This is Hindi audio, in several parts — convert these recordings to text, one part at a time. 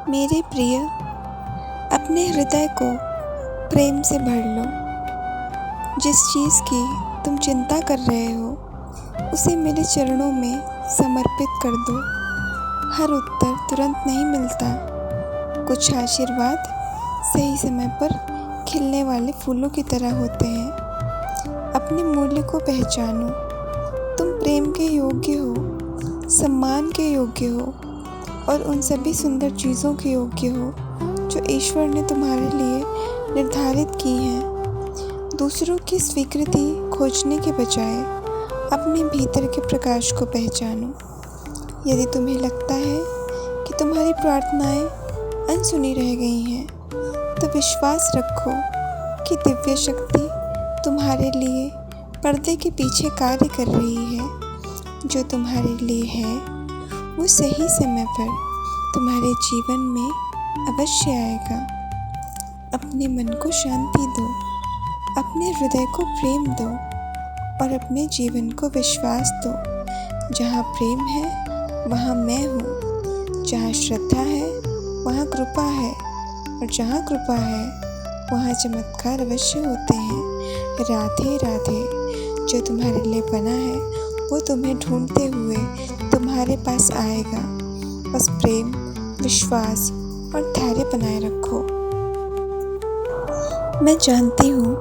मेरे प्रिय, अपने हृदय को प्रेम से भर लो। जिस चीज़ की तुम चिंता कर रहे हो उसे मेरे चरणों में समर्पित कर दो। हर उत्तर तुरंत नहीं मिलता। कुछ आशीर्वाद सही समय पर खिलने वाले फूलों की तरह होते हैं। अपने मूल्य को पहचानो। तुम प्रेम के योग्य हो, सम्मान के योग्य हो और उन सभी सुंदर चीज़ों के योग्य हो जो ईश्वर ने तुम्हारे लिए निर्धारित की हैं। दूसरों की स्वीकृति खोजने के बजाय अपने भीतर के प्रकाश को पहचानो। यदि तुम्हें लगता है कि तुम्हारी प्रार्थनाएं अनसुनी रह गई हैं, तो विश्वास रखो कि दिव्य शक्ति तुम्हारे लिए पर्दे के पीछे कार्य कर रही है। जो तुम्हारे लिए है वो सही समय पर तुम्हारे जीवन में अवश्य आएगा। अपने मन को शांति दो, अपने हृदय को प्रेम दो और अपने जीवन को विश्वास दो। जहाँ प्रेम है वहाँ मैं हूँ, जहाँ श्रद्धा है वहाँ कृपा है और जहाँ कृपा है वहाँ चमत्कार अवश्य होते हैं। राधे राधे। जो तुम्हारे लिए बना है वो तुम्हें ढूंढते हुए तुम्हारे पास आएगा। बस प्रेम, विश्वास और धैर्य बनाए रखो। मैं जानती हूँ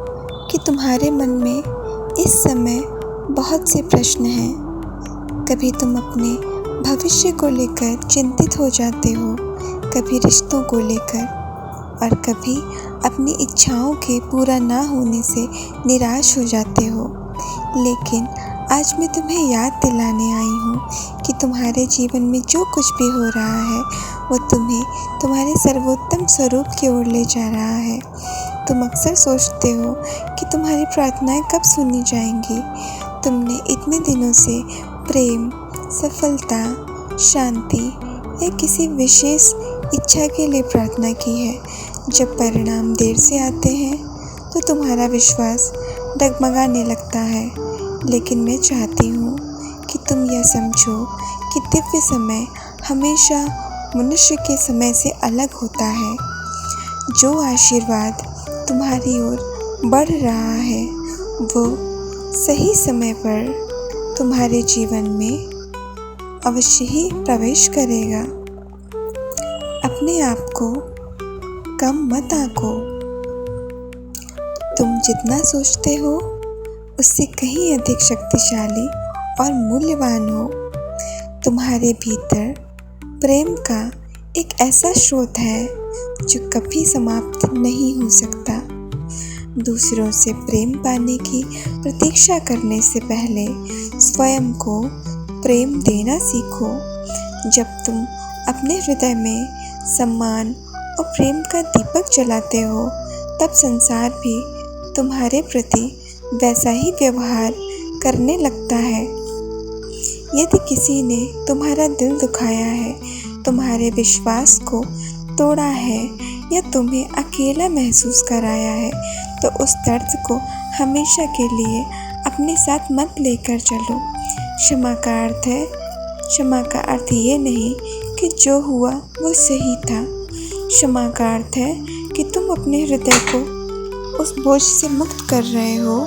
कि तुम्हारे मन में इस समय बहुत से प्रश्न हैं। कभी तुम अपने भविष्य को लेकर चिंतित हो जाते हो, कभी रिश्तों को लेकर और कभी अपनी इच्छाओं के पूरा ना होने से निराश हो जाते हो। लेकिन आज मैं तुम्हें याद दिलाने आई हूँ कि तुम्हारे जीवन में जो कुछ भी हो रहा है वो तुम्हें तुम्हारे सर्वोत्तम स्वरूप की ओर ले जा रहा है। तुम अक्सर सोचते हो कि तुम्हारी प्रार्थनाएं कब सुनी जाएंगी। तुमने इतने दिनों से प्रेम, सफलता, शांति या किसी विशेष इच्छा के लिए प्रार्थना की है। जब परिणाम देर से आते हैं तो तुम्हारा विश्वास डगमगाने लगता है। लेकिन मैं चाहती हूँ कि तुम यह समझो कि दिव्य समय हमेशा मनुष्य के समय से अलग होता है। जो आशीर्वाद तुम्हारी ओर बढ़ रहा है वो सही समय पर तुम्हारे जीवन में अवश्य ही प्रवेश करेगा। अपने आप को कम मत आंको। तुम जितना सोचते हो उससे कहीं अधिक शक्तिशाली और मूल्यवान हो। तुम्हारे भीतर प्रेम का एक ऐसा स्रोत है जो कभी समाप्त नहीं हो सकता। दूसरों से प्रेम पाने की प्रतीक्षा करने से पहले स्वयं को प्रेम देना सीखो। जब तुम अपने हृदय में सम्मान और प्रेम का दीपक जलाते हो तब संसार भी तुम्हारे प्रति वैसा ही व्यवहार करने लगता है। यदि किसी ने तुम्हारा दिल दुखाया है, तुम्हारे विश्वास को तोड़ा है या तुम्हें अकेला महसूस कराया है, तो उस दर्द को हमेशा के लिए अपने साथ मत लेकर चलो। क्षमा का अर्थ ये नहीं कि जो हुआ वो सही था। क्षमा का अर्थ है कि तुम अपने हृदय को उस बोझ से मुक्त कर रहे हो